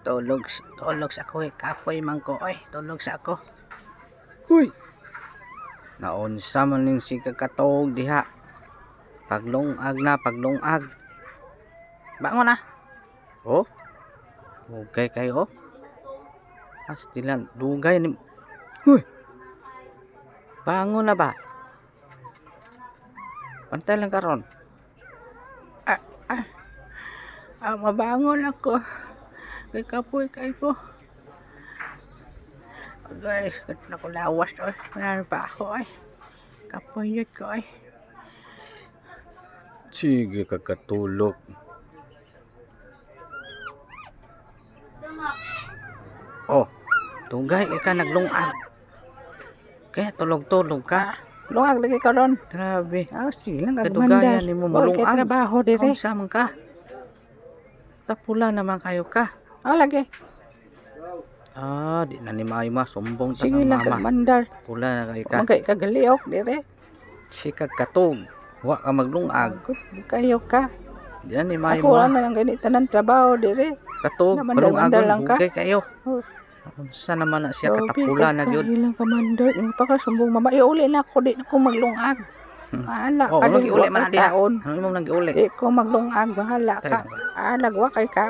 Tulog sa ako kapoy man ko oy, tulog sa ako. Huy. Naunsa man ning si kakatog diha. Paglungag. Bangon na. Oh. Okay kayo. Astilan dugay ni. Huy. Bangon na ba? Pantay lang karon. Mabangon ako. Kay kapoy kay ko. Guys, na ko lawas oy. Wala pa ako ay. Kapoy yun ko ay. Sige kakatulog. Oh, tugay ka naglungag. Kaya tulog ka. Lungag lagi ka ron. Grabe. Silang Kadugayan ni mo malungag. Kay trabaho dire. Unsa man ka? Tapula naman kayo ka. Lagi. Di na ni mama sumbong ta Sige ng lang mama. kagmandar. Pula na kayo ka. Magkay kagaliok dire. Si kakatog. Wa ka maglungag. Di kayo ka. Di na ni mama. Ako na lang ganito ng trabaho dire. Katog, Namandar-mandar lang ka. bugay kayo. Unsa naman na siya katapula na gyud. Ilang kamandar. Yung pakasumbong mama. Uli na ako. Di na ko maglungag. Bahala ka. Ano giuli man na diha? Kaon. Ano mo nang giuli? Di ko maglungag. Bahala ka. Alagwa kay kaon.